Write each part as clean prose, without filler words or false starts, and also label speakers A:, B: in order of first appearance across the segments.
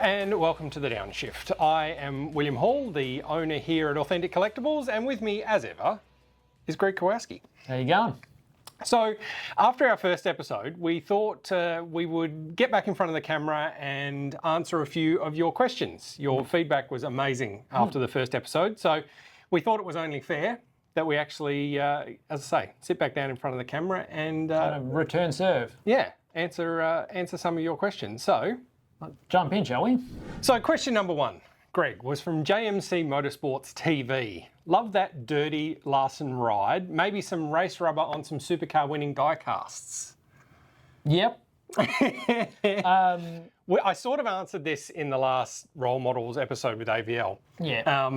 A: and welcome to the Downshift. I am William Hall, the owner here at Authentic Collectibles, and with me, as ever, is Greg Kowalski.
B: How you going?
A: So, after our first episode, we thought we would get back in front of the camera and answer a few of your questions. Your feedback was amazing after the first episode, so we thought it was only fair that we actually, as I say, sit back down in front of the camera and
B: Kind of return serve.
A: yeah, answer some of your questions. So,
B: Jump in, shall we?
A: So question number one, Greg, was from JMC Motorsports TV. Love that dirty Larson ride. Maybe some race rubber on some supercar winning die casts.
B: Yep.
A: I sort of answered this in the last Role Models episode with AVL.
B: Yeah.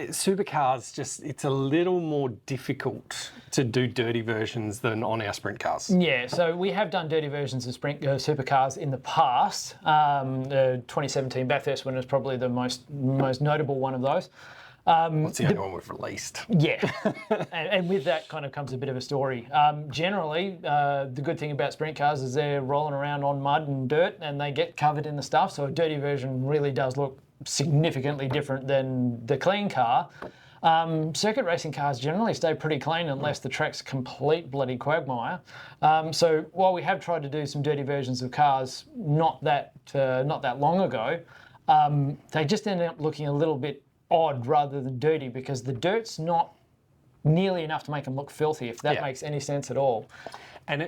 A: Supercars, it's a little more difficult to do dirty versions than on our sprint cars.
B: Yeah, so we have done dirty versions of sprint supercars in the past. The 2017 Bathurst one is probably the most notable one of those.
A: What's the only one we've released?
B: Yeah, and with that kind of comes a bit of a story. Generally, the good thing about sprint cars is they're rolling around on mud and dirt and they get covered in the stuff, so a dirty version really does look significantly different than the clean car. Circuit racing cars generally stay pretty clean unless the track's complete bloody quagmire. So while we have tried to do some dirty versions of cars not that long ago, they just end up looking a little bit odd rather than dirty because the dirt's not nearly enough to make them look filthy, if that makes any sense at all.
A: And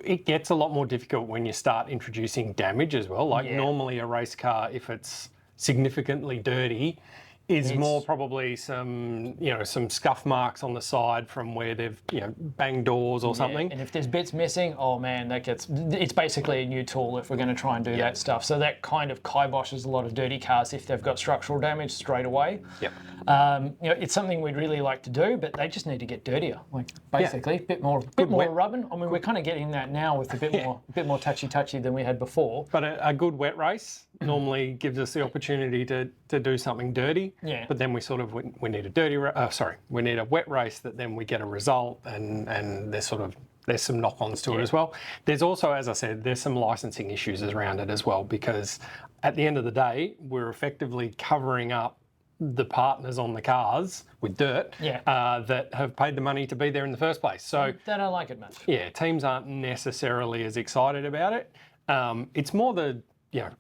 A: it gets a lot more difficult when you start introducing damage as well. Like normally a race car, if it's significantly dirty, is more probably some scuff marks on the side from where they've banged doors or something.
B: And if there's bits missing, oh man, it's basically a new tool if we're going to try and do that stuff. So that kind of kiboshes a lot of dirty cars if they've got structural damage straight away.
A: Yep.
B: It's something we'd really like to do, but they just need to get dirtier. Like basically, bit more rubbing. I mean, we're kind of getting that now with a bit more touchy than we had before.
A: But a good wet race normally gives us the opportunity to do something dirty.
B: Yeah.
A: But then we need a we need a wet race that then we get a result and there's some knock-ons to it as well. There's also, as I said, there's some licensing issues around it as well, because at the end of the day, we're effectively covering up the partners on the cars with dirt that have paid the money to be there in the first place. So
B: they don't like it much. Yeah,
A: teams aren't necessarily as excited about it. It's more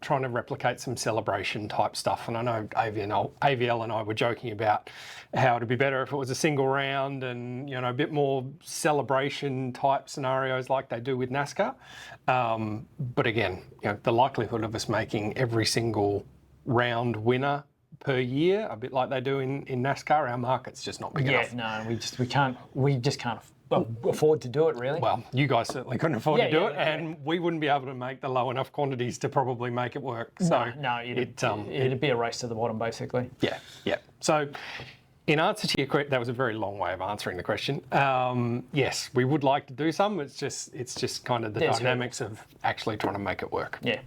A: trying to replicate some celebration type stuff. And I know AVL and I were joking about how it'd be better if it was a single round and, a bit more celebration type scenarios like they do with NASCAR. But again, the likelihood of us making every single round winner per year, a bit like they do in NASCAR, our market's just not big enough.
B: Yeah, no, we just can't afford to do it, really.
A: Well, you guys certainly couldn't afford to do it, and we wouldn't be able to make the low enough quantities to probably make it work. So
B: no, it'd be a race to the bottom, basically.
A: Yeah. So, in answer to your question, that was a very long way of answering the question. Yes, we would like to do some. It's just kind of the dynamics of actually trying to make it work.
B: Yeah.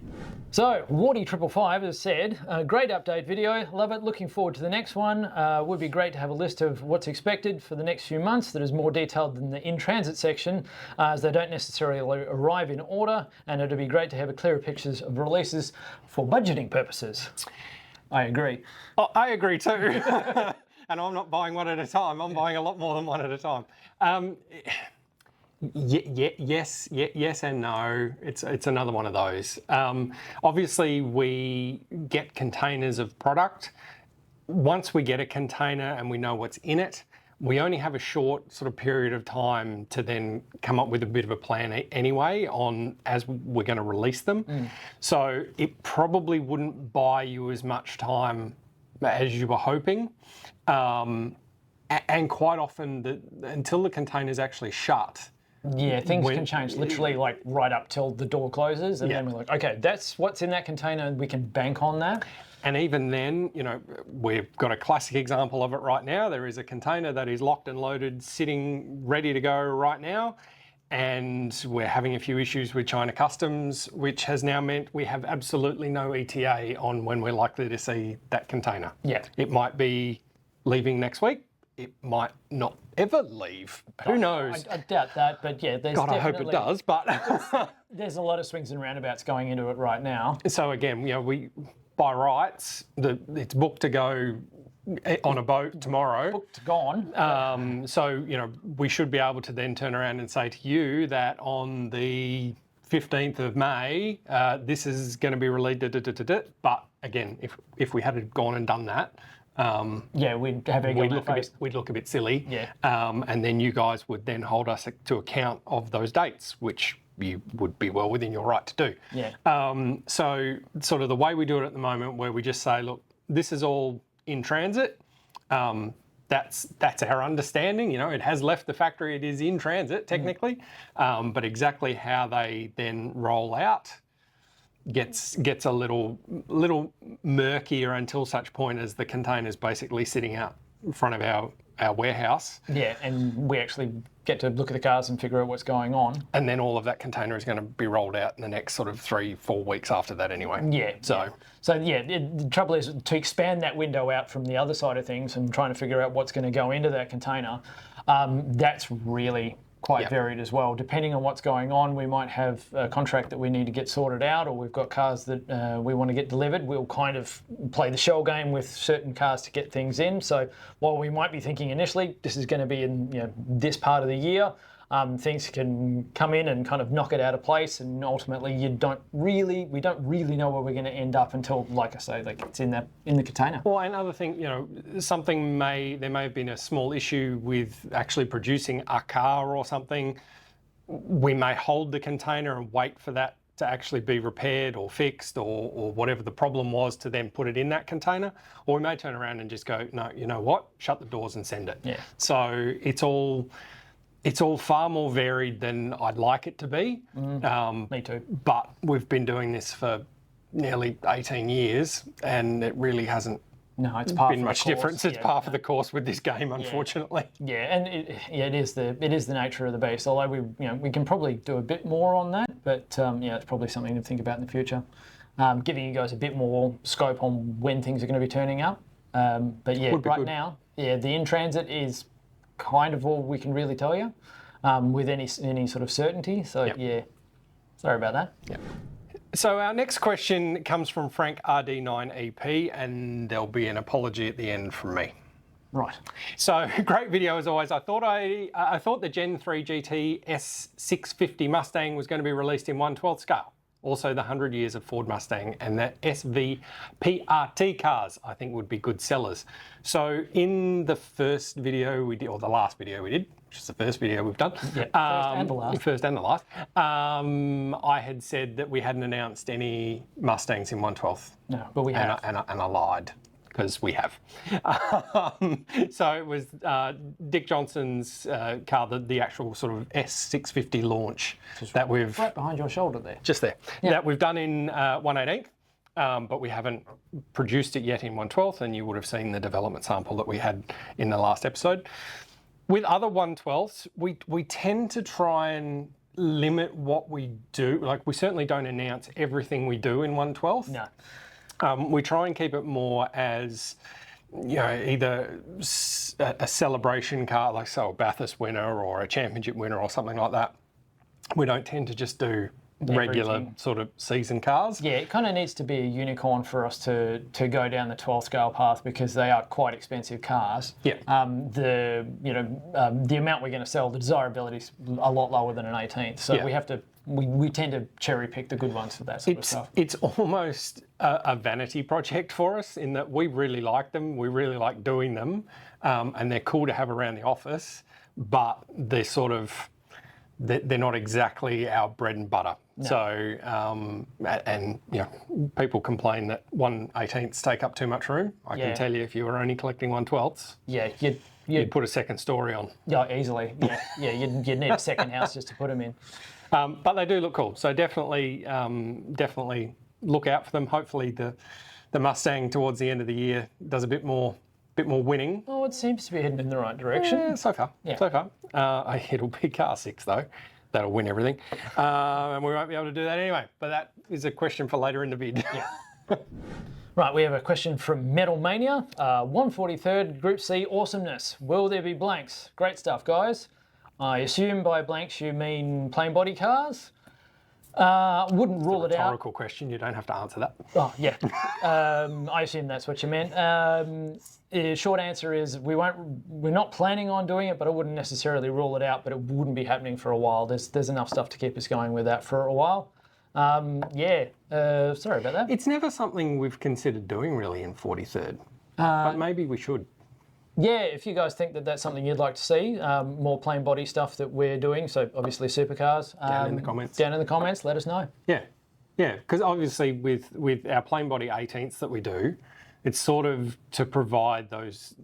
B: So, Wardy555 has said, great update video, love it, looking forward to the next one. Would be great to have a list of what's expected for the next few months that is more detailed than the in-transit section, as they don't necessarily arrive in order, and it'd be great to have clearer pictures of releases for budgeting purposes. I agree.
A: Oh, I agree too. And I'm not buying one at a time. I'm buying a lot more than one at a time. Yes and no. It's another one of those. Obviously, we get containers of product. Once we get a container and we know what's in it, we only have a short sort of period of time to then come up with a bit of a plan anyway as we're going to release them. So it probably wouldn't buy you as much time as you were hoping. And quite often, until the container's actually shut.
B: Yeah, things can change literally like right up till the door closes, and then we're like, okay, that's what's in that container, and we can bank on that.
A: And even then, we've got a classic example of it right now. There is a container that is locked and loaded, sitting ready to go right now. And we're having a few issues with China Customs, which has now meant we have absolutely no ETA on when we're likely to see that container.
B: Yeah.
A: It might be leaving next week. It might not ever leave. Who knows?
B: I doubt that, but yeah, there's
A: God, I hope it does, but
B: there's a lot of swings and roundabouts going into it right now.
A: So again, by rights, it's booked to go on a boat tomorrow.
B: Booked, gone.
A: So, we should be able to then turn around and say to you that on the 15th of May, this is going to be released. But again, if we had gone and done that,
B: we'd have
A: we'd look a bit silly.
B: Yeah.
A: And then you guys would then hold us to account of those dates, which you would be well within your right to do.
B: Yeah.
A: So sort of the way we do it at the moment, where we just say, look, this is all in transit. That's our understanding. It has left the factory. It is in transit technically, but exactly how they then roll out gets a little murkier until such point as the container's basically sitting out in front of our warehouse.
B: Yeah, and we actually get to look at the cars and figure out what's going on.
A: And then all of that container is going to be rolled out in the next sort of 3-4 weeks after that anyway.
B: Yeah. So the trouble is to expand that window out from the other side of things and trying to figure out what's going to go into that container. That's really quite varied as well. Depending on what's going on, we might have a contract that we need to get sorted out, or we've got cars that we want to get delivered. We'll kind of play the shell game with certain cars to get things in. So while we might be thinking initially this is going to be in this part of the year, things can come in and kind of knock it out of place, and ultimately we don't really know where we're going to end up until, like I say, it's in the container.
A: Well, another thing, there may have been a small issue with actually producing a car or something. We may hold the container and wait for that to actually be repaired or fixed or whatever the problem was to then put it in that container. Or we may turn around and just go, no, you know what, shut the doors and send it.
B: Yeah.
A: So it's all far more varied than I'd like it to be.
B: Me too.
A: But we've been doing this for nearly 18 years and it really hasn't been much difference. It's par for the course with this game, unfortunately.
B: Yeah, and it is the nature of the beast. Although we can probably do a bit more on that, but it's probably something to think about in the future. Giving you guys a bit more scope on when things are going to be turning up. But right now, the in transit is kind of all we can really tell you with any sort of certainty. So sorry about that.
A: Yeah. So our next question comes from Frank RD9EP, and there'll be an apology at the end from me.
B: Right.
A: So great video as always. I thought the Gen 3 GT S650 Mustang was going to be released in 1/12 scale. Also, the 100 years of Ford Mustang and the SVPRT cars, I think, would be good sellers. So in the first video we did, or the last video we did, which is the first video we've done.
B: Yeah, first and the last.
A: First and the last. I had said that we hadn't announced any Mustangs in 1/12.
B: No, but we have.
A: And I lied, because we have. So it was Dick Johnson's car, the actual sort of S650 launch that we've...
B: Right behind your shoulder there.
A: Just there. Yeah. That we've done in 1/18, but we haven't produced it yet in 1/12, and you would have seen the development sample that we had in the last episode. With other 1/12s, we tend to try and limit what we do. Like, we certainly don't announce everything we do in 1/12.
B: No.
A: We try and keep it more as, either a celebration car, like a Bathurst winner or a championship winner or something like that. We don't tend to just do regular sort of season cars.
B: Yeah, it kind of needs to be a unicorn for us to go down the 12 scale path, because they are quite expensive cars.
A: Yeah.
B: The amount we're going to sell, the desirability is a lot lower than an 18th. So we have to. We tend to cherry pick the good ones for that sort of stuff.
A: It's almost a vanity project for us, in that we really like them, we really like doing them, and they're cool to have around the office, but they're they're not exactly our bread and butter. No. So, people complain that 1/18ths take up too much room. I can tell you, if you were only collecting 1/12ths, you'd put a second story on.
B: Yeah, easily. Yeah, you'd need a second house just to put them in.
A: But they do look cool. So definitely look out for them. Hopefully the Mustang towards the end of the year does a bit more winning.
B: Oh, it seems to be heading in the right direction.
A: Yeah, so far. It'll be car 6 though. That'll win everything. And we won't be able to do that anyway. But that is a question for later in the vid.
B: Yeah. Right, we have a question from Metal Mania. 143rd Group C awesomeness. Will there be blanks? Great stuff, guys. I assume by blanks you mean plain body cars. Wouldn't rule it out.
A: Rhetorical question. You don't have to answer that.
B: Oh, yeah. I assume that's what you meant. Short answer is we're not planning on doing it, but I wouldn't necessarily rule it out, but it wouldn't be happening for a while. There's enough stuff to keep us going with that for a while. Sorry about that.
A: It's never something we've considered doing really in 43rd, but maybe we should.
B: Yeah, if you guys think that that's something you'd like to see, more plain body stuff that we're doing, so obviously supercars.
A: Down in the comments.
B: Down in the comments, let us know.
A: Yeah, because obviously with our plain body 18ths that we do, it's sort of to provide those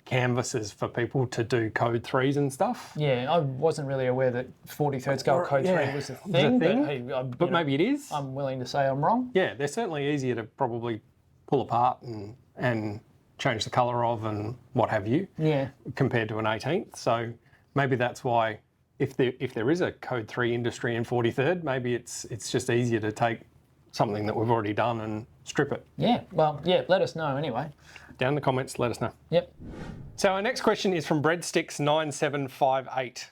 A: canvases for people to do code 3s and stuff.
B: Yeah, I wasn't really aware that 43rd scale code 3 was a thing.
A: But,
B: hey,
A: but maybe it is.
B: I'm willing to say I'm wrong.
A: Yeah, they're certainly easier to probably pull apart and change the colour of and what have you.
B: Yeah.
A: Compared to an 18th. So maybe that's why if there is a code 3 industry in 43rd, maybe it's just easier to take something that we've already done and strip it.
B: Yeah, well, yeah, let us know anyway.
A: Down in the comments, let us know.
B: Yep.
A: So our next question is from Breadsticks9758.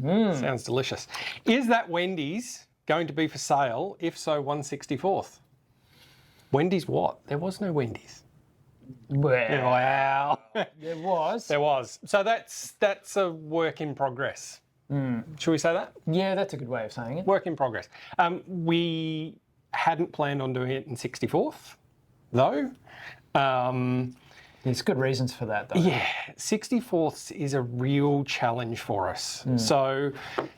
A: Sounds delicious. Is that Wendy's going to be for sale? If so, 1/64th. Wendy's what? There was no Wendy's.
B: Well,
A: Wow.
B: there was.
A: There was. So that's a work in progress. Should we say that?
B: Yeah, that's a good way of saying it.
A: Work in progress. We hadn't planned on doing it in 64th, though.
B: There's good reasons for that, though.
A: Yeah, 64ths is a real challenge for us. So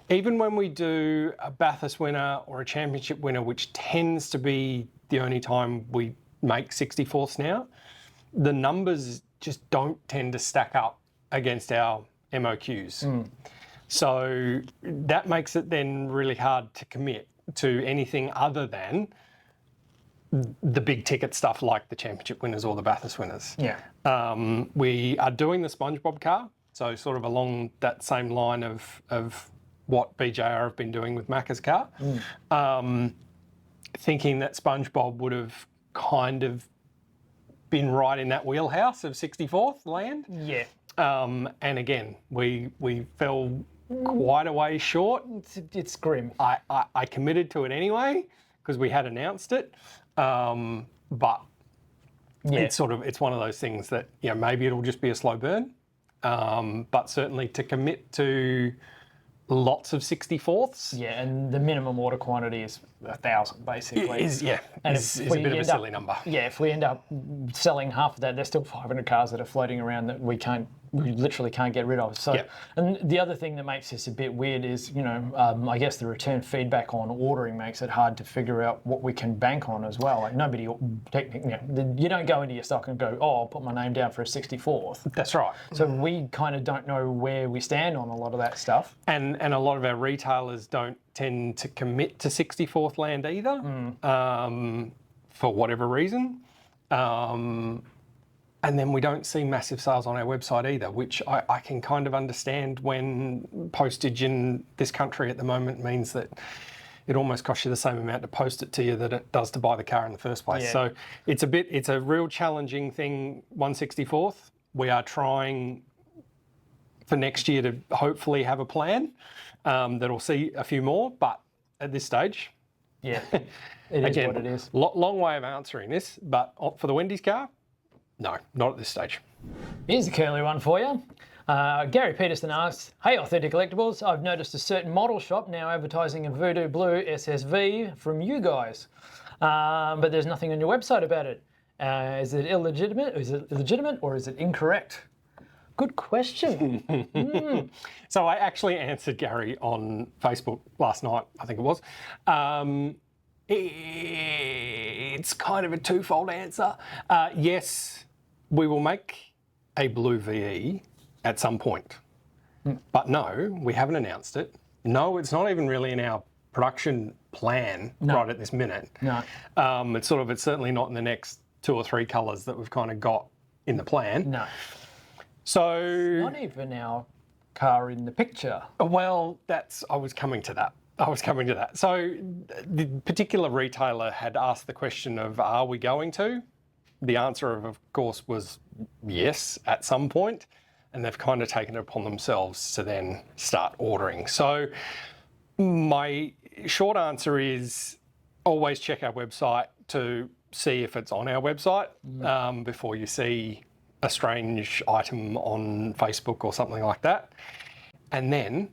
A: even when we do a Bathurst winner or a championship winner, which tends to be the only time we make 64ths now, the numbers just don't tend to stack up against our MOQs. So that makes it then really hard to commit to anything other than the big ticket stuff like the championship winners or the Bathurst winners.
B: Yeah.
A: We are doing the SpongeBob car, so sort of along that same line of what BJR have been doing with Macca's car. Thinking that SpongeBob would have kind of been right in that wheelhouse of 64th land.
B: Yeah.
A: And again, we fell quite a way short.
B: It's grim.
A: I committed to it anyway because we had announced it. But
B: Yeah.
A: it's one of those things that, maybe it'll just be a slow burn. But certainly to commit to lots of 64ths.
B: Yeah, and the minimum order quantity is 1,000 basically.
A: Is a bit of a silly number.
B: Yeah, if we end up selling half of that, there's still 500 cars that are floating around that we literally can't get rid of. So,
A: Yep.
B: And the other thing that makes this a bit weird is, I guess the return feedback on ordering makes it hard to figure out what we can bank on as well. Like you don't go into your stock and go, I'll put my name down for a 64th.
A: That's right.
B: So we kind of don't know where we stand on a lot of that stuff.
A: And a lot of our retailers don't tend to commit to 64th land either, for whatever reason. And then we don't see massive sales on our website either, which I can kind of understand when postage in this country at the moment means that it almost costs you the same amount to post it to you that it does to buy the car in the first place.
B: Yeah.
A: So it's a real challenging thing, 1/64th. We are trying for next year to hopefully have a plan that'll see a few more, but at this stage,
B: Yeah, it is
A: again,
B: what it is.
A: long way of answering this, but for the Wendy's car, no, not at this stage.
B: Here's a curly one for you. Gary Peterson asks, "Hey, Authentic Collectibles, I've noticed a certain model shop now advertising a Voodoo Blue SSV from you guys, but there's nothing on your website about it. Is it illegitimate? Is it legitimate or is it incorrect?" Good question.
A: So I actually answered Gary on Facebook last night, I think it was. It's kind of a twofold answer. Yes, we will make a blue VE at some point. But no, we haven't announced it. No, it's not even really in our production plan right at this minute.
B: No.
A: It's certainly not in the next 2 or 3 colours that we've kind of got in the plan.
B: No.
A: So
B: Not even our car in the picture.
A: well, I was coming to that. So the particular retailer had asked the question of, are we going to? The answer of course, was yes at some point, and they've kind of taken it upon themselves to then start ordering. So my short answer is always check our website to see if it's on our website before you see a strange item on Facebook or something like that. And then,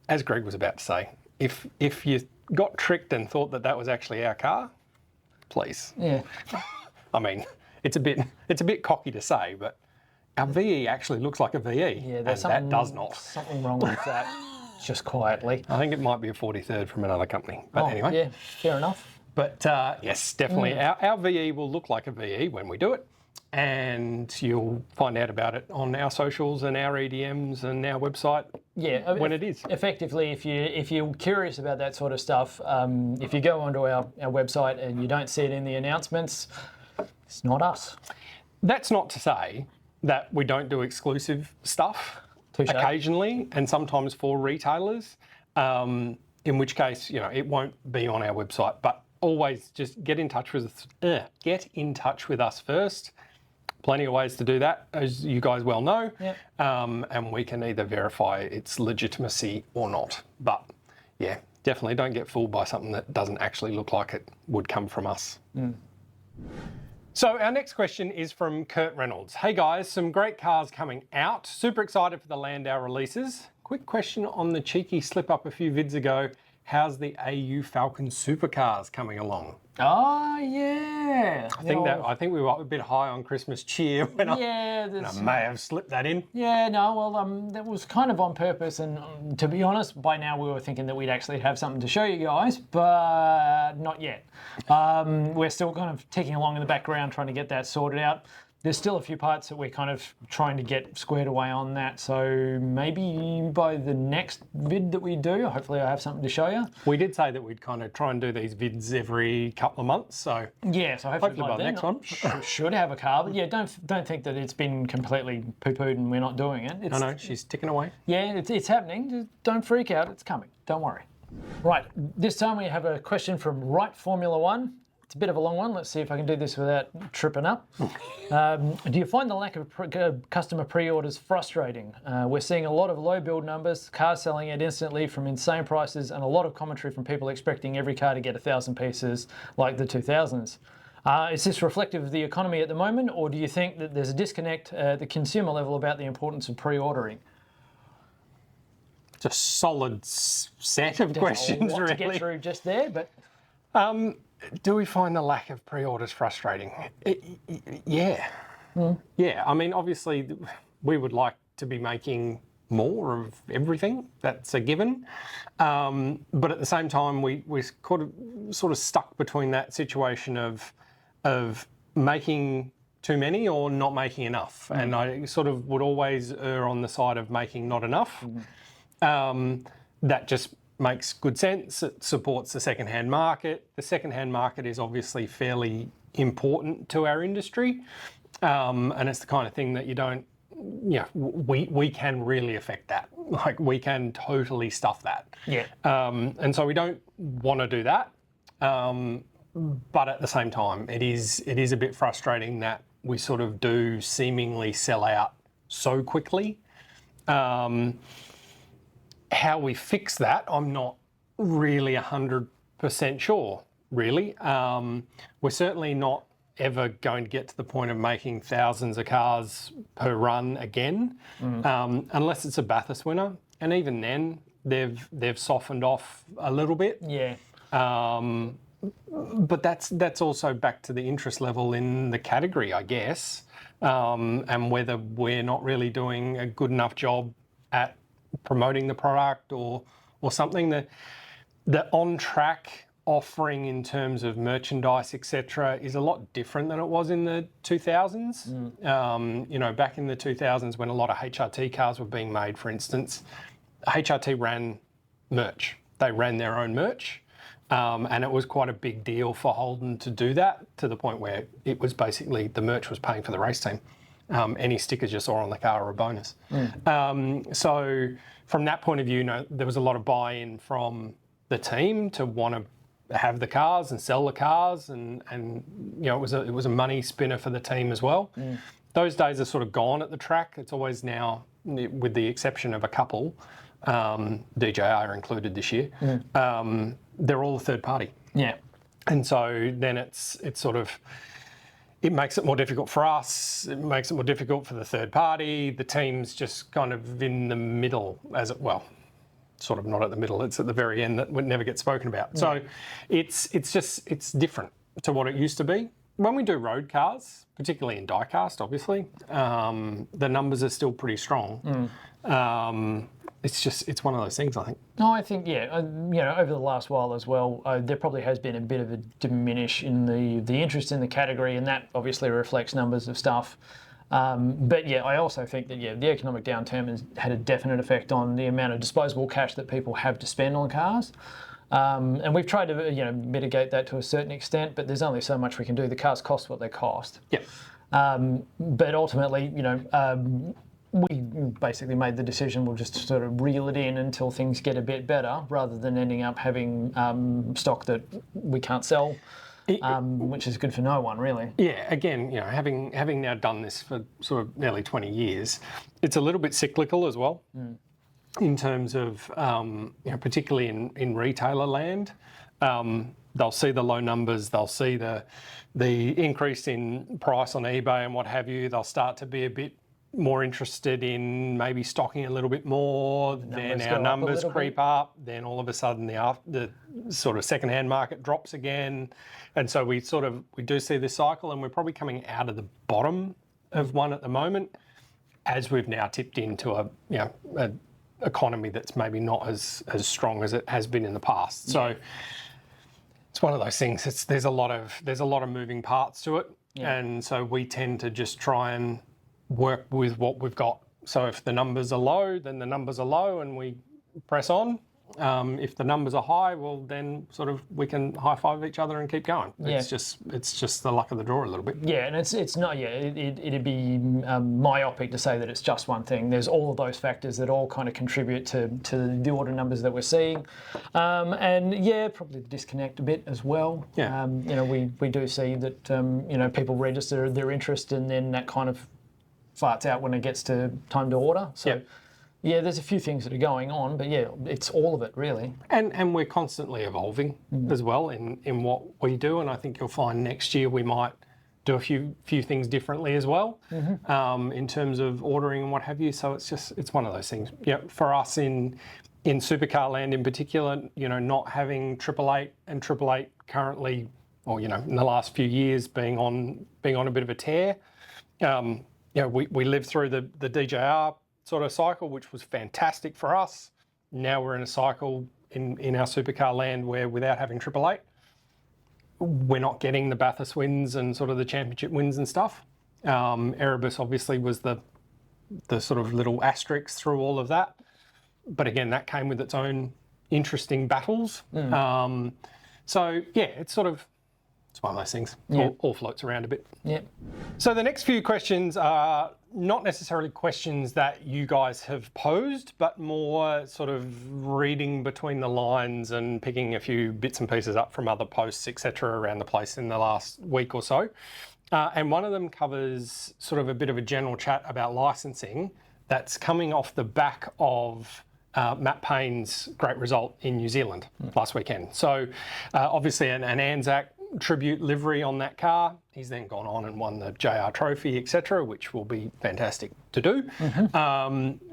A: as Greg was about to say, if you got tricked and thought that that was actually our car, please.
B: Yeah.
A: I mean, it's a bit cocky to say, but our VE actually looks like a VE,
B: Yeah,
A: and
B: there's
A: that does not.
B: something wrong with that. Just quietly.
A: I think it might be a 43rd from another company, but anyway.
B: Yeah, fair enough.
A: But yes, definitely. Our VE will look like a VE when we do it, and you'll find out about it on our socials and our EDMs and our website when it is.
B: Effectively, if you're curious about that sort of stuff, if you go onto our website and you don't see it in the announcements, it's not us.
A: That's not to say that we don't do exclusive stuff occasionally and sometimes for retailers, in which case, it won't be on our website, but always just get in touch with us first. Plenty of ways to do that, as you guys well know, and we can either verify its legitimacy or not. But yeah, definitely don't get fooled by something that doesn't actually look like it would come from us. So our next question is from Kurt Reynolds. Hey guys, some great cars coming out. Super excited for the Landau releases. Quick question on the cheeky slip up a few vids ago. How's the AU Falcon Supercars coming along?
B: Oh, yeah.
A: I think we were a bit high on Christmas cheer when I may have slipped that in.
B: Yeah, no, well, that was kind of on purpose, and to be honest, by now we were thinking that we'd actually have something to show you guys, but not yet. We're still kind of ticking along in the background trying to get that sorted out. There's still a few parts that we're kind of trying to get squared away on that, so maybe by the next vid that we do, hopefully I have something to show you.
A: We did say that we'd kind of try and do these vids every couple of months, so
B: yeah, so hopefully
A: by the next one
B: should have a car. But yeah, don't think that it's been completely poo-pooed and we're not doing it.
A: I know, she's ticking away.
B: Yeah, it's happening. Just don't freak out. It's coming. Don't worry. Right, this time we have a question from Right Formula One. It's a bit of a long one. Let's see if I can do this without tripping up. Do you find the lack of customer pre-orders frustrating? We're seeing a lot of low build numbers, cars selling out instantly from insane prices, and a lot of commentary from people expecting every car to get 1,000 pieces like the 2000s. Is this reflective of the economy at the moment, or do you think that there's a disconnect at the consumer level about the importance of pre-ordering?
A: It's a solid set of questions,
B: a lot
A: really.
B: to get through just there, but...
A: Do we find the lack of pre-orders frustrating? Yeah. Yeah, I mean, obviously, we would like to be making more of everything. That's a given. But at the same time, we're sort of stuck between that situation of making too many or not making enough. And I sort of would always err on the side of making not enough. That just makes good sense. It supports the second-hand market. The second-hand market is obviously fairly important to our industry, and it's the kind of thing that we can really affect that. Like, we can totally stuff that.
B: Yeah.
A: And so we don't want to do that, but at the same time, it is a bit frustrating that we sort of do seemingly sell out so quickly. How we fix that, I'm not really 100% sure, really. We're certainly not ever going to get to the point of making thousands of cars per run again, unless it's a Bathurst winner. And even then, they've softened off a little bit.
B: Yeah.
A: But that's also back to the interest level in the category, I guess, and whether we're not really doing a good enough job at promoting the product or something. The on-track offering in terms of merchandise, etc., is a lot different than it was in the 2000s. Back in the 2000s when a lot of HRT cars were being made, for instance, HRT ran merch. They ran their own merch. And it was quite a big deal for Holden to do that, to the point where it was basically the merch was paying for the race team. Any stickers you saw on the car are a bonus. So from that point of view, there was a lot of buy-in from the team to want to have the cars and sell the cars, and it was a money spinner for the team as well. Those days are sort of gone at the track. It's always now, with the exception of a couple, DJR included this year. they're all a third party.
B: Yeah.
A: And so then it makes it more difficult for us. It makes it more difficult for the third party. The team's just kind of in the middle, sort of not at the middle. It's at the very end that would never get spoken about. Yeah. So it's different to what it used to be. When we do road cars, particularly in diecast, obviously, the numbers are still pretty strong. It's one of those things, I think.
B: No, I think, over the last while as well, there probably has been a bit of a diminish in the interest in the category, and that obviously reflects numbers of stuff. But I also think that, the economic downturn has had a definite effect on the amount of disposable cash that people have to spend on cars. And we've tried to, mitigate that to a certain extent, but there's only so much we can do. The cars cost what they cost.
A: Yeah.
B: But ultimately, we basically made the decision we'll just sort of reel it in until things get a bit better, rather than ending up having stock that we can't sell, which is good for no one, really.
A: Yeah, again, having now done this for sort of nearly 20 years, it's a little bit cyclical as well, in terms of, particularly in retailer land. They'll see the low numbers, they'll see the increase in price on eBay and what have you. They'll start to be a bit more interested in maybe stocking a little bit more. Then our numbers creep up. Then all of a sudden the sort of second-hand market drops again, and so we do see this cycle, and we're probably coming out of the bottom of one at the moment, as we've now tipped into a economy that's maybe not as strong as it has been in the past. So it's one of those things. There's a lot of moving parts to it, and so we tend to just try and work with what we've got. So if the numbers are low, then the numbers are low, and we press on. If the numbers are high, well, then sort of we can high five each other and keep going.
B: Yeah.
A: It's just the luck of the draw a little bit.
B: Yeah, and it's not. Yeah, it'd be myopic to say that it's just one thing. There's all of those factors that all kind of contribute to the order numbers that we're seeing, and probably the disconnect a bit as well.
A: Yeah.
B: We do see that people register their interest, and then that kind of farts out when it gets to time to order. So, there's a few things that are going on, but it's all of it really. And
A: we're constantly evolving as well in what we do, and I think you'll find next year we might do a few things differently as well, in terms of ordering and what have you. So it's one of those things. Yeah, for us in supercar land in particular, not having 888 and 888 currently, or in the last few years being on a bit of a tear. We lived through the DJR sort of cycle, which was fantastic for us. Now we're in a cycle in our supercar land where, without having 888, we're not getting the Bathurst wins and sort of the championship wins and stuff. Erebus obviously was the sort of little asterisk through all of that. But again, that came with its own interesting battles. It's one of those things. All floats around a bit.
B: Yeah.
A: So the next few questions are not necessarily questions that you guys have posed, but more sort of reading between the lines and picking a few bits and pieces up from other posts, etc., around the place in the last week or so. And one of them covers sort of a bit of a general chat about licensing that's coming off the back of Matt Payne's great result in New Zealand last weekend. So obviously an Anzac tribute livery on that car. He's then gone on and won the JR Trophy, etc., which will be fantastic to do.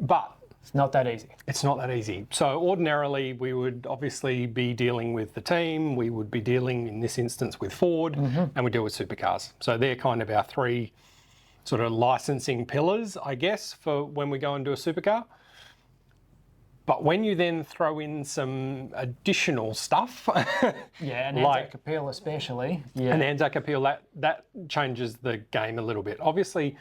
A: But
B: it's not that easy.
A: It's not that easy. So ordinarily we would obviously be dealing with the team. We would be dealing in this instance with Ford, and we deal with supercars. So they're kind of our three sort of licensing pillars, I guess, for when we go and do a supercar. But when you then throw in some additional stuff,
B: an Anzac appeal especially,
A: an Anzac appeal, that changes the game a little bit. Obviously,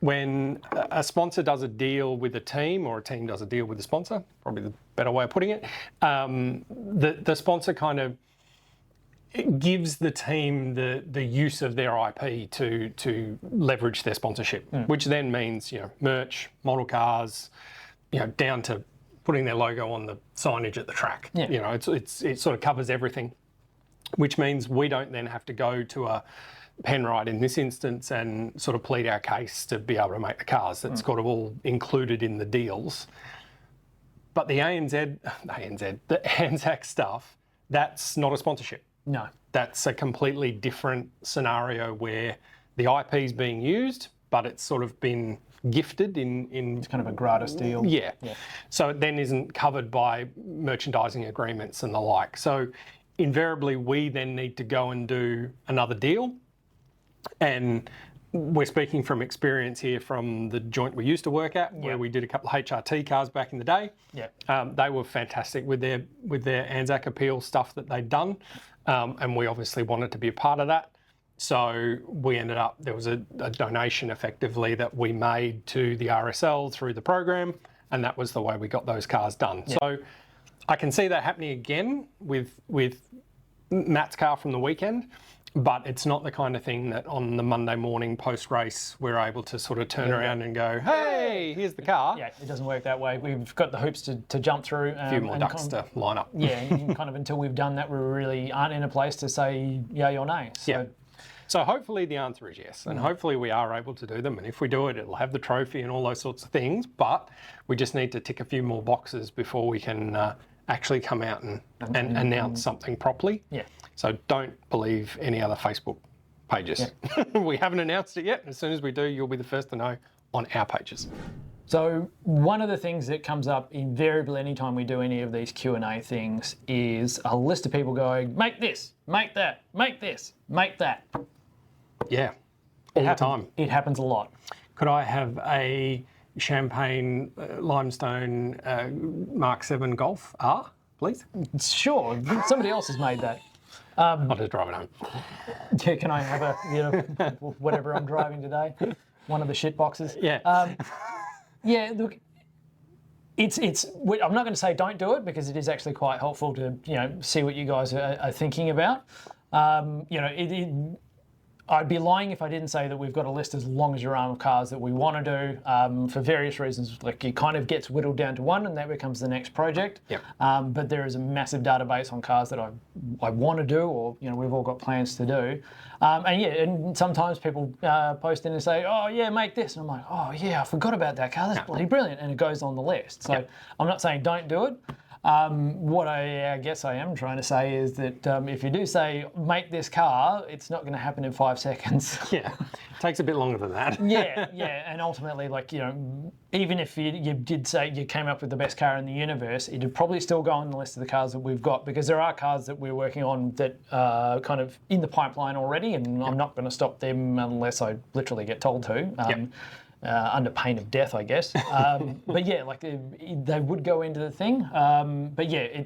A: when a sponsor does a deal with a team, or a team does a deal with a sponsor, probably the better way of putting it, the sponsor kind of gives the team the use of their IP to leverage their sponsorship, which then means merch, model cars, down to putting their logo on the signage at the track. It sort of covers everything, which means we don't then have to go to a Penrite in this instance and sort of plead our case to be able to make the cars. That's kind of all included in the deals. But the Anzac stuff, That's not a sponsorship.
B: No.
A: That's a completely different scenario where the IP is being used, but it's sort of been gifted in
B: It's kind of a gratis deal.
A: yeah. So it then isn't covered by merchandising agreements and the like. So invariably we then need to go and do another deal. And we're speaking from experience here from the joint we used to work at, where we did a couple of HRT cars back in the day.
B: Yeah.
A: They were fantastic with their Anzac Appeal stuff that they'd done. And we obviously wanted to be a part of that. So we ended up, there was a donation effectively that we made to the RSL through the program, and that was the way we got those cars done. Yeah. So I can see that happening again with Matt's car from the weekend, but it's not the kind of thing that on the Monday morning post-race we're able to sort of turn around and go, hey, here's the car.
B: Yeah, it doesn't work that way. We've got the hoops to jump through.
A: A few more ducks to line up.
B: Yeah, and kind of until we've done that, we really aren't in a place to say yay or nay. So,
A: yeah. So hopefully the answer is yes, and hopefully we are able to do them, and if we do it, it'll have the trophy and all those sorts of things, but we just need to tick a few more boxes before we can actually come out and announce something properly.
B: Yeah.
A: So don't believe any other Facebook pages. Yeah. We haven't announced it yet, and as soon as we do, you'll be the first to know on our pages.
B: So one of the things that comes up invariably anytime we do any of these Q&A things is a list of people going, make this, make that, make this, make that.
A: Yeah, all the time.
B: It happens a lot.
A: Could I have a champagne limestone Mark 7 Golf R, please?
B: Sure, somebody else has made that.
A: I'll just drive it home.
B: Yeah, can I have whatever I'm driving today? One of the shit boxes.
A: Yeah.
B: Yeah, look, I'm not going to say don't do it because it is actually quite helpful to see what you guys are thinking about. I'd be lying if I didn't say that we've got a list as long as your arm of cars that we want to do for various reasons. Like it kind of gets whittled down to one, and that becomes the next project.
A: Yep.
B: But there is a massive database on cars that I want to do, or we've all got plans to do. And sometimes people post in and say, "Oh yeah, make this," and I'm like, "Oh yeah, I forgot about that car. That's bloody brilliant," and it goes on the list. So I'm not saying don't do it. What I guess I am trying to say is that if you do say, make this car, it's not going to happen in 5 seconds.
A: Yeah, it takes a bit longer than that.
B: Yeah, and ultimately, even if you did say you came up with the best car in the universe, it'd probably still go on the list of the cars that we've got, because there are cars that we're working on that are kind of in the pipeline already, and I'm not going to stop them unless I literally get told to. Under pain of death, I guess. But yeah, they would go into the thing. But yeah,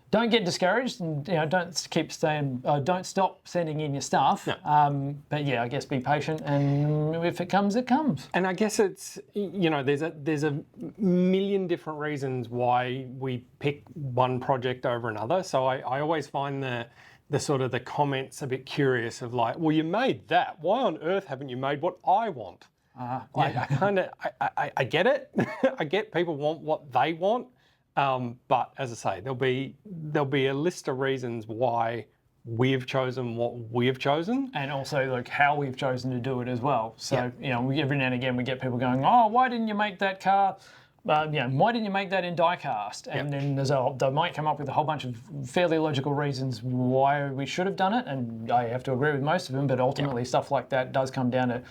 B: don't get discouraged, and don't stop sending in your stuff. No. But yeah, I guess be patient, and if it comes, it comes.
A: And I guess it's there's a million different reasons why we pick one project over another. So I always find the sort of the comments a bit curious of like, well, you made that. Why on earth haven't you made what I want? I get it. I get people want what they want, but as I say, there'll be a list of reasons why we've chosen what we've chosen,
B: and also how we've chosen to do it as well. So every now and again we get people going, "Oh, why didn't you make that car? Why didn't you make that in die-cast?" And then they might come up with a whole bunch of fairly logical reasons why we should have done it, and I have to agree with most of them. But ultimately, stuff like that does come down to,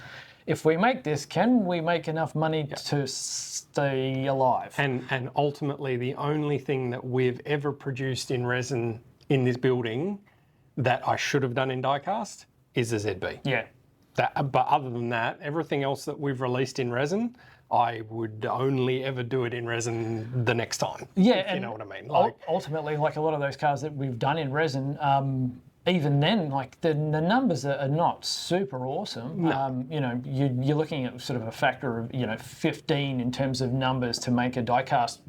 B: if we make this, can we make enough money to stay alive?
A: And ultimately, the only thing that we've ever produced in resin in this building that I should have done in die-cast is a ZB.
B: Yeah.
A: But other than that, everything else that we've released in resin, I would only ever do it in resin the next time.
B: Yeah,
A: if you know what I mean.
B: Ultimately, a lot of those cars that we've done in resin, even then, the numbers are not super awesome.
A: No.
B: You're looking at sort of a factor of 15 in terms of numbers to make a die-cast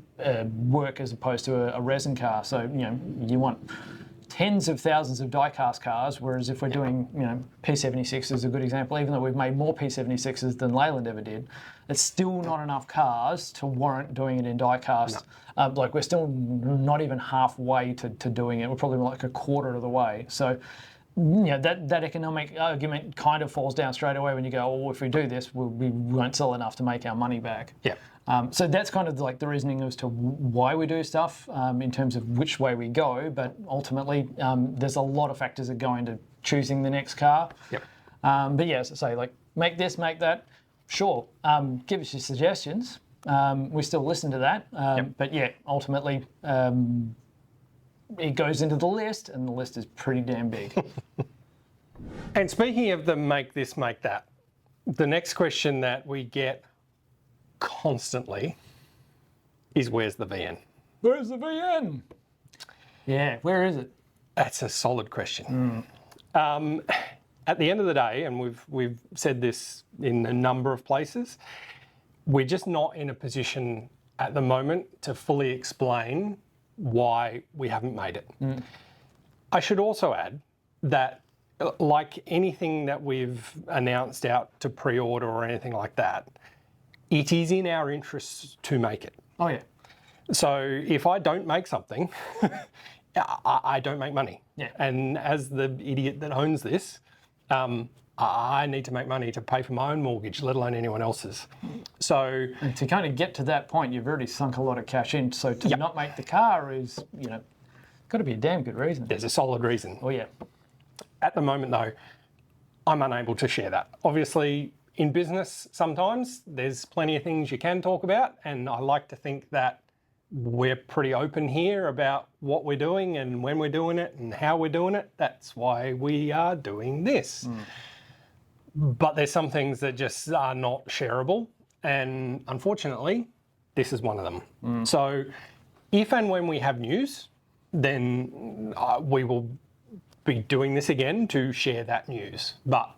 B: work as opposed to a resin car. So you want tens of thousands of die-cast cars, whereas if we're doing P76 is a good example. Even though we've made more P76s than Leyland ever did, it's still not enough cars to warrant doing it in die-cast. No. We're still not even halfway to doing it. We're probably a quarter of the way. So that economic argument kind of falls down straight away when you go, if we do this, we won't sell enough to make our money back.
A: Yeah.
B: So that's kind of like the reasoning as to why we do stuff in terms of which way we go. But ultimately, there's a lot of factors that go into choosing the next car.
A: Yep.
B: But yeah, as I say, like make this, make that. Sure. Give us your suggestions. We still listen to that. But yeah, ultimately, it goes into the list, and the list is pretty damn big.
A: And speaking of the make this, make that, the next question that we get constantly is where's the VN?
B: Where's the VN? Yeah, where is it?
A: That's a solid question. At the end of the day, and we've said this in a number of places, we're just not in a position at the moment to fully explain why we haven't made it. I should also add that, like anything that we've announced out to pre-order or anything like that, it is in our interests to make it.
B: Oh yeah.
A: So if I don't make something, I don't make money.
B: Yeah.
A: And as the idiot that owns this, I need to make money to pay for my own mortgage, let alone anyone else's. So
B: and to kind of get to that point, you've already sunk a lot of cash in. So to not make the car is, got to be a damn good reason.
A: there's a solid reason.
B: Oh yeah.
A: At the moment, though, I'm unable to share that. Obviously, in business, sometimes there's plenty of things you can talk about, and I like to think that we're pretty open here about what we're doing and when we're doing it and how we're doing it. That's why we are doing this. But there's some things that just are not shareable, and unfortunately, this is one of them. So if and when we have news, then we will be doing this again to share that news. But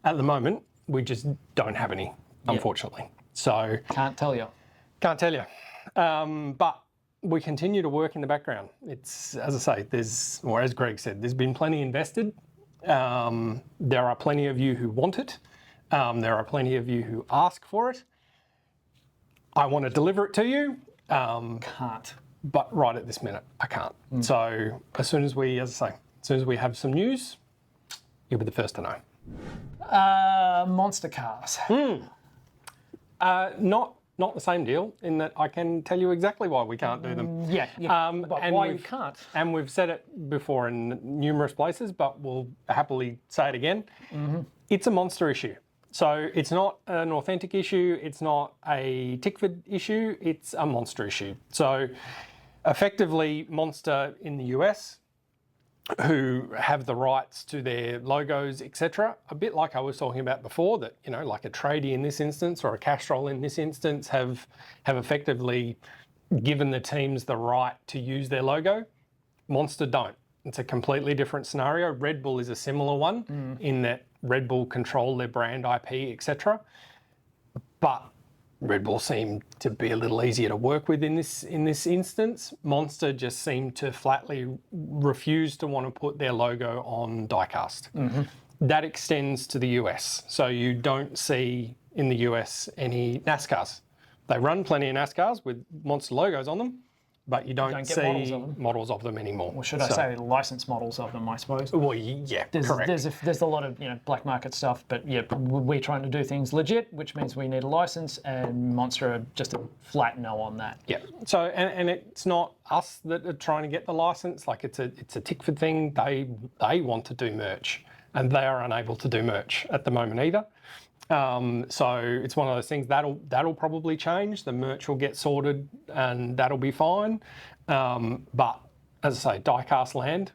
A: at the moment, we just don't have any, unfortunately. So
B: Can't tell you.
A: can't tell you. But we continue to work in the background. It's, as I say, or as Greg said, there's been plenty invested. There are plenty of you who want it. There are plenty of you who ask for it. I want to deliver it to you.
B: Can't.
A: But right at this minute, I can't. So as soon as we, as I say, as soon as we have some news, you'll be the first to know.
B: Monster cars.
A: Not the same deal in that I can tell you exactly why we can't do them.
B: Yeah. But why you can't?
A: And we've said it before in numerous places, but we'll happily say it again. It's a Monster issue. So it's not an authentic issue. It's not a Tickford issue. It's a Monster issue. So effectively, Monster in the US, who have the rights to their logos, etc. A bit like I was talking about before, that, like a tradie in this instance or a Castrol in this instance have effectively given the teams the right to use their logo. Monster don't. It's a completely different scenario. Red Bull is a similar one in that Red Bull control their brand IP, etc. But Red Bull seemed to be a little easier to work with in this instance. Monster just seemed to flatly refuse to want to put their logo on diecast. That extends to the US. So you don't see in the US any NASCARs. They run plenty of NASCARs with Monster logos on them, but you don't
B: get
A: see models of them anymore.
B: Or should I say licensed models of them, I suppose.
A: Well, yeah, correct.
B: There's a lot of black market stuff, but yeah, we're trying to do things legit, which means we need a license, and Monster are just a flat no on that.
A: Yeah. So and it's not us that are trying to get the license. Like it's a Tickford thing. They want to do merch, and they are unable to do merch at the moment either. So it's one of those things that'll probably change. The merch will get sorted, and that'll be fine. But as I say, diecast land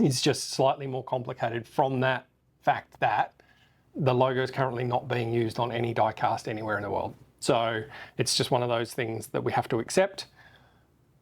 A: is just slightly more complicated from that fact that the logo is currently not being used on any diecast anywhere in the world. So it's just one of those things that we have to accept.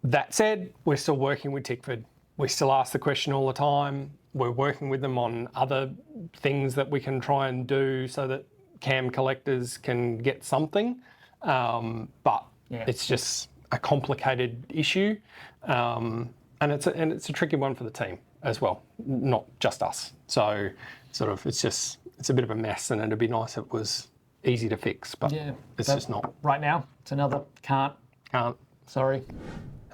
A: That said, we're still working with Tickford. We still ask the question all the time. We're working with them on other things that we can try and do so that cam collectors can get something. But it's just a complicated issue. And it's a tricky one for the team as well, not just us. So it's a bit of a mess, and it'd be nice if it was easy to fix, but it's just not.
B: Right now, it's another can't. Sorry.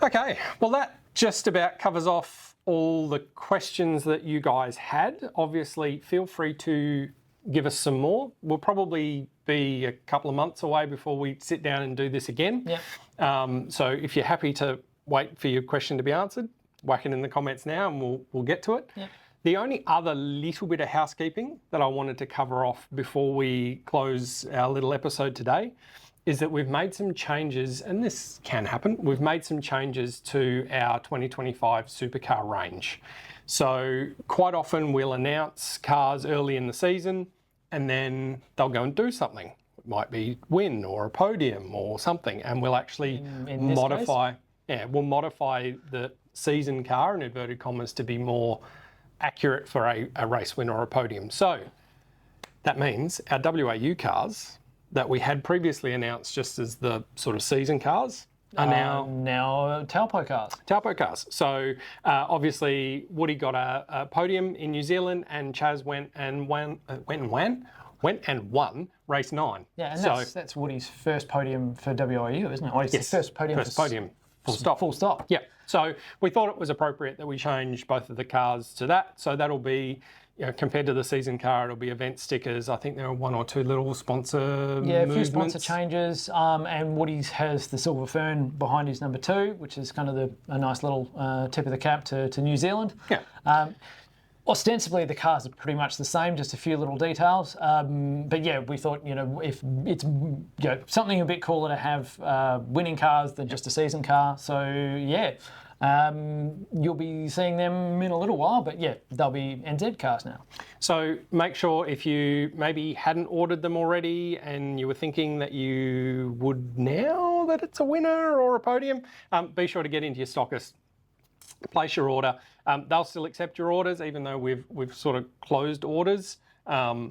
A: Okay, well that just about covers off all the questions that you guys had. Obviously, feel free to give us some more. We'll probably be a couple of months away before we sit down and do this again.
B: Yeah.
A: So if you're happy to wait for your question to be answered, whack it in the comments now and we'll get to it.
B: Yeah.
A: The only other little bit of housekeeping that I wanted to cover off before we close our little episode today is that we've made some changes, and this can happen, we've made some changes to our 2025 supercar range. So quite often we'll announce cars early in the season and then they'll go and do something. It might be win or a podium or something, and we'll actually modify the season car, in inverted commas, to be more accurate for a race win or a podium. So that means our WAU cars that we had previously announced just as the sort of season cars are
B: now Taupo cars.
A: Taupo cars. So obviously Woody got a podium in New Zealand, and Chaz went and won race 9.
B: Yeah, and that's Woody's first podium for WAU, isn't it? Or
A: yes,
B: first podium.
A: Full stop.
B: Full stop.
A: Yeah. So we thought it was appropriate that we change both of the cars to that. So that'll be, compared to the season car, it'll be event stickers. I think there are 1 or 2 little sponsor movements.
B: A few sponsor changes. And Woody's has the Silver Fern behind his number 2, which is kind of a nice little tip of the cap to New Zealand.
A: Yeah.
B: Ostensibly, the cars are pretty much the same, just a few little details. But yeah, we thought, if it's something a bit cooler to have winning cars than just a season car. So yeah, you'll be seeing them in a little while, but yeah, they'll be NZ cars now.
A: So make sure, if you maybe hadn't ordered them already and you were thinking that you would now that it's a winner or a podium, be sure to get into your stockist, place your order. They'll still accept your orders, even though we've sort of closed orders. Go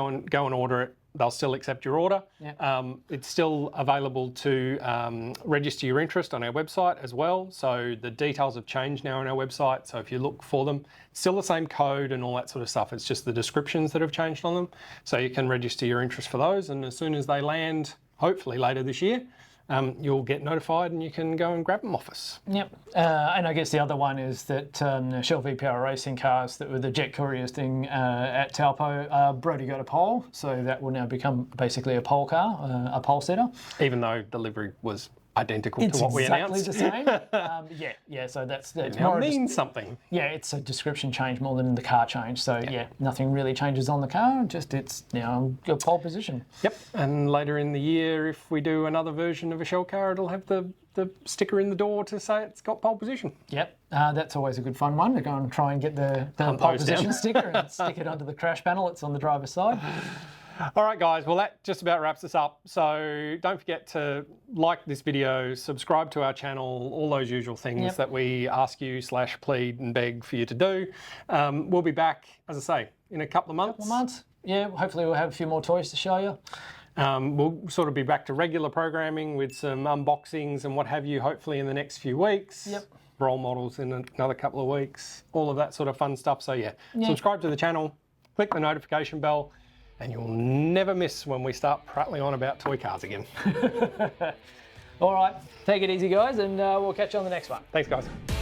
A: and order it. They'll still accept your order.
B: Yeah.
A: It's still available to register your interest on our website as well. So the details have changed now on our website. So if you look for them, still the same code and all that sort of stuff. It's just the descriptions that have changed on them. So you can register your interest for those, and as soon as they land, hopefully later this year, you'll get notified and you can go and grab them off us.
B: Yep. And I guess the other one is that Shell VPR Racing cars that were the Jet Couriers thing at Taupo, Brody got a pole, so that will now become basically a pole car, a pole setter.
A: Even though delivery was identical to what we announced.
B: It's exactly the same. Yeah. So that's
A: more means something.
B: Yeah, it's a description change more than the car change. So yeah, nothing really changes on the car. Just it's now a pole position.
A: Yep. And later in the year, if we do another version of a Shell car, it'll have the sticker in the door to say it's got pole position.
B: Yep. That's always a good fun one to go and try and get the pole position sticker and stick it onto the crash panel. It's on the driver's side.
A: All right, guys, well, that just about wraps us up. So don't forget to like this video, subscribe to our channel, all those usual things that we ask you / plead and beg for you to do. We'll be back, as I say, in a couple of months.
B: Yeah, hopefully we'll have a few more toys to show you.
A: We'll sort of be back to regular programming with some unboxings and what have you, hopefully in the next few weeks.
B: Yep.
A: Role models in another couple of weeks, all of that sort of fun stuff. So yeah, subscribe to the channel, click the notification bell, and you'll never miss when we start prattling on about toy cars again.
B: All right, take it easy, guys, and we'll catch you on the next one.
A: Thanks, guys.